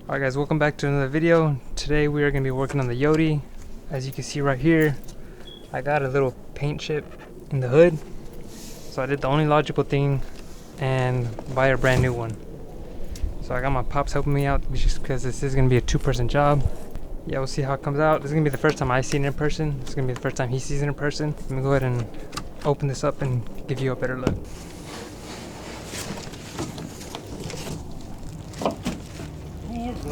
Alright guys, welcome back to another video. Today we are going to be working on the yote. As you can see right here, I got a little paint chip in the hood. So I did the only logical thing and buy a brand new one. So I got my pops helping me out just because this is going to be a two-person job. Yeah, we'll see how it comes out. This is going to be the first time I see it in person. This is going to be the first time he sees it in person. Let me go ahead and open this up and give you a better look. It's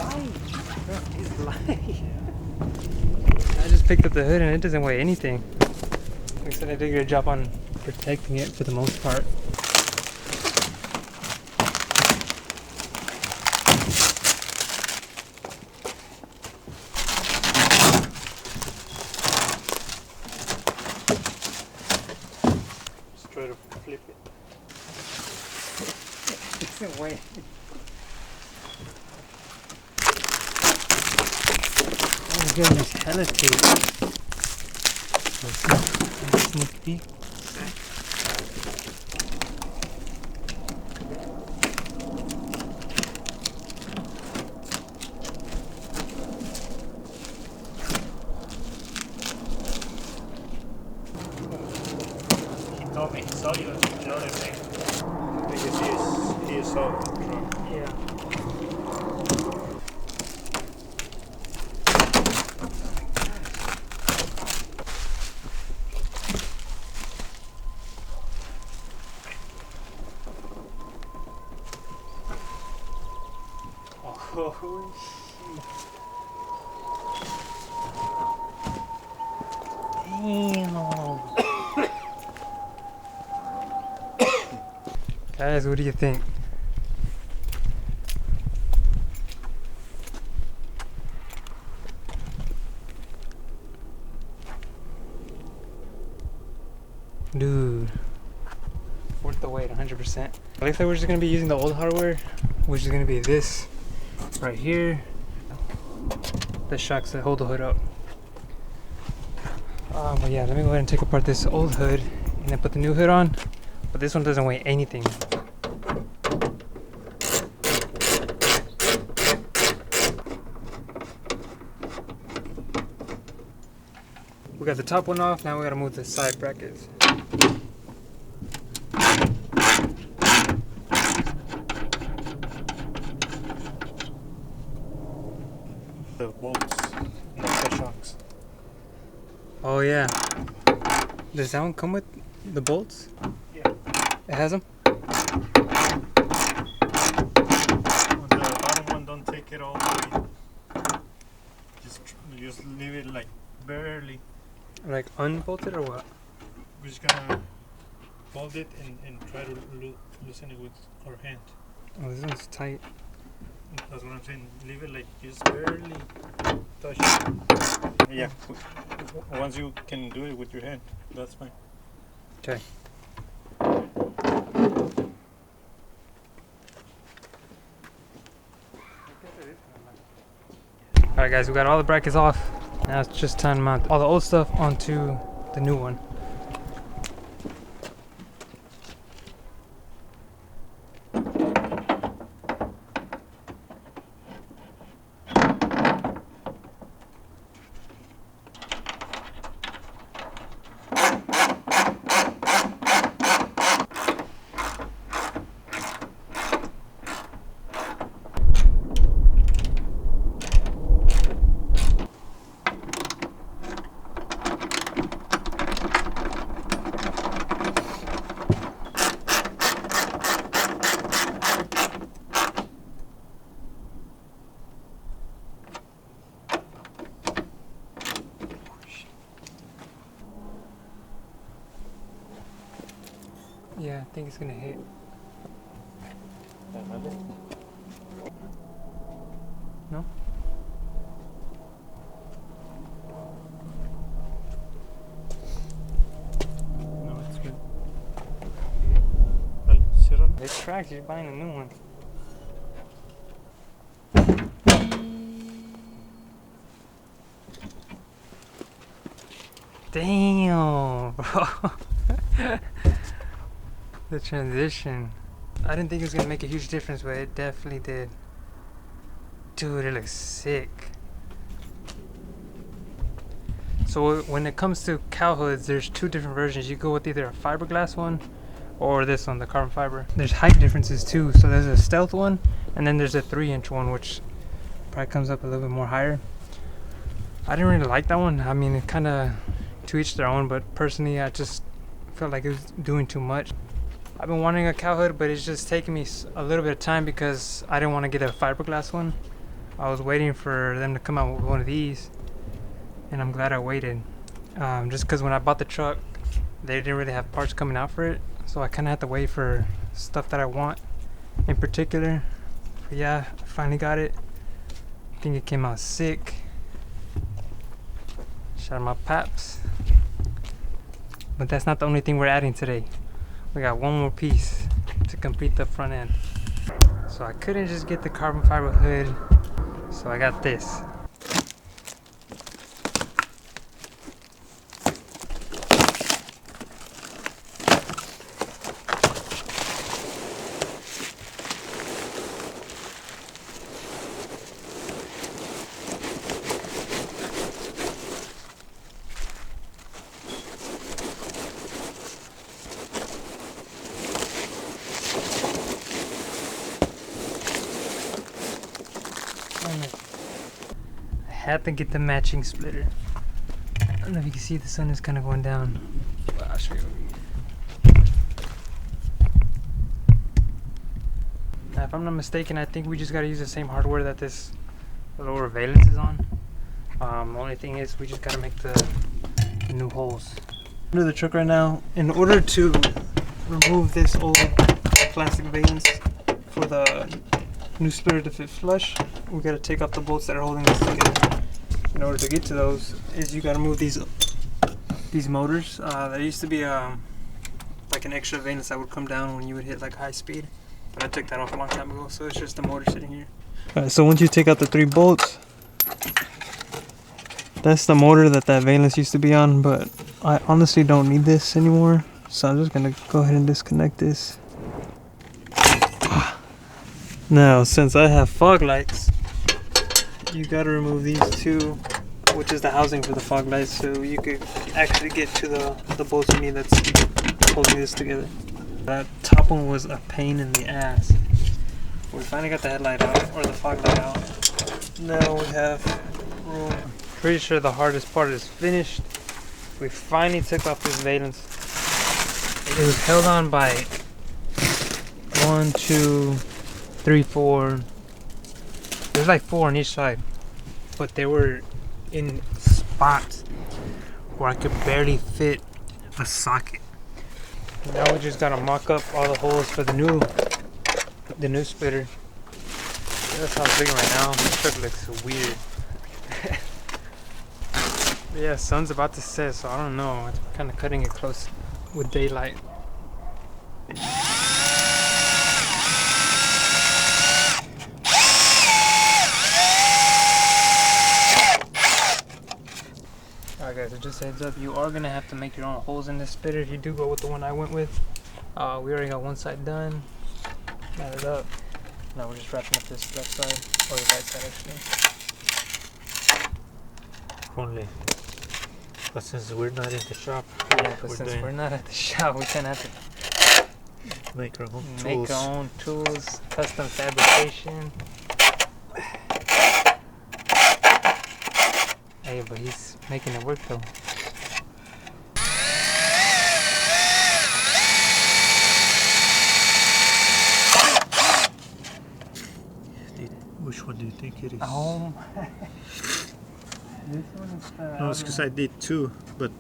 light. I just picked up the hood and it doesn't weigh anything. Like I said, I did a good job on protecting it for the most part. Just try to flip it. It doesn't weigh. Oh, goodness, hella tape. Let's sneak peek. He told me he saw you the other thing. Because he saw the truck. Yeah. Oh shit. Damn. Guys, what do you think? Dude, worth the wait, 100%. Looks like we're just gonna be using the old hardware, which is gonna be this right here, the shocks that hold the hood up. But yeah, let me go ahead and take apart this old hood and then put the new hood on. But this one doesn't weigh anything. We got the top one off, now we gotta move the side brackets. The bolts, not the shocks. Oh yeah. Does that one come with the bolts? Yeah. It has them? On the bottom one, don't take it all the way. Just leave it like barely. Like unbolted or what? We're just gonna fold it and try to loosen it with our hand. Oh, this one's tight. That's what I'm saying. Leave it like just barely touch it. Yeah. Once you can do it with your hand, that's fine. Okay. Alright guys, we got all the brackets off. Now it's just time to mount all the old stuff onto the new one. Yeah, I think it's gonna hit. No? No, it's good. Sit on. It tracks, you're buying a new one. Damn, bro. The transition. I didn't think it was gonna make a huge difference, but it definitely did. Dude, it looks sick. So when it comes to cow hoods, there's two different versions. You go with either a fiberglass one or this one, the carbon fiber. There's height differences too. So there's a stealth one, and then there's a 3-inch one, which probably comes up a little bit more higher. I didn't really like that one. I mean, it kind of to each their own, but personally, I just felt like it was doing too much. I've been wanting a cow hood, but it's just taking me a little bit of time because I didn't want to get a fiberglass one. I was waiting for them to come out with one of these, and I'm glad I waited. Just because when I bought the truck, they didn't really have parts coming out for it, so I kind of had to wait for stuff that I want in particular. But yeah, I finally got it. I think it came out sick. Shout out my paps. But that's not the only thing we're adding today. We got one more piece to complete the front end. So I couldn't just get the carbon fiber hood, so I got this. I had to get the matching splitter. I don't know if you can see the sun is kind of going down. Well, I'll show you. Now, if I'm not mistaken, I think we just got to use the same hardware that this lower valence is on. The only thing is we just got to make the new holes. Under the truck right now, in order to remove this old plastic valence for the new splitter to fit flush, we got to take off the bolts that are holding this together. In order to get to those, you got to move these motors. There used to be like an extra valence that would come down when you would hit like high speed, but I took that off a long time ago, so it's just the motor sitting here. Alright, so once you take out the 3 bolts, that's the motor that valence used to be on, but I honestly don't need this anymore, so I'm just gonna go ahead and disconnect this. Now, since I have fog lights, you gotta remove these 2, which is the housing for the fog lights, so you could actually get to the bolts you need that's holding this together. That top one was a pain in the ass. We finally got the headlight out, or the fog light out. Now we have room. Pretty sure the hardest part is finished. We finally took off this valence. It was held on by 1, 2, 3, 4. There's like 4 on each side, but they were in spots where I could barely fit a socket. Now we just gotta mock up all the holes for the new splitter. That's how it's looking right now. This truck looks weird. Yeah, sun's about to set, so I don't know. It's kind of cutting it close with daylight. Alright guys, so just a heads up, you are going to have to make your own holes in this splitter if you do go with the one I went with. We already got one side done, matted up. Now we're just wrapping up this left side, or the right side actually. Only. But since we're not in the shop, yeah, but since we're not at the shop, we kind of have to make our own tools. Make our own tools, custom fabrication. Hey, but he's making it work though. Which one do you think it is? Oh my. This one is the no, it's because I did 2, but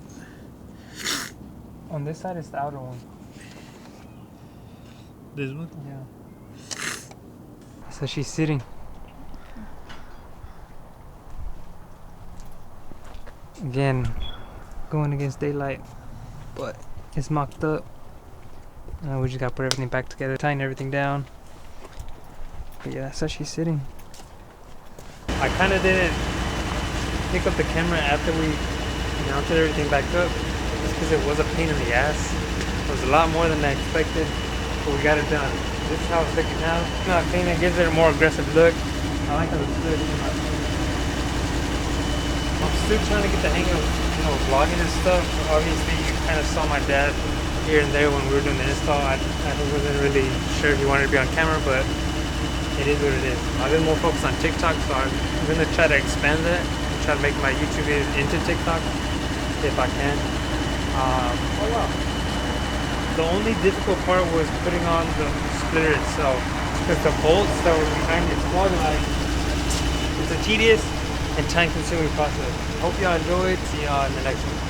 on this side is the outer one. This one? Yeah. So she's sitting. Again, going against daylight, but it's mocked up. We just gotta put everything back together, tighten everything down. But yeah, that's how she's sitting. I kind of didn't pick up the camera after we mounted everything back up, just because it was a pain in the ass. It was a lot more than I expected, but we got it done. This is how it's looking now. It's not clean, it gives it a more aggressive look. I like how it's good. I'm still trying to get the hang of, vlogging and stuff. Obviously, you kind of saw my dad here and there when we were doing the install. I wasn't really sure if he wanted to be on camera, but it is what it is. I've been more focused on TikTok, so I'm going to try to expand that and try to make my YouTube videos into TikTok if I can. Oh wow. The only difficult part was putting on the splitter itself, because the bolts that were behind its plug, it's a tedious and time-consuming process. Hope y'all enjoyed. See y'all in the next one.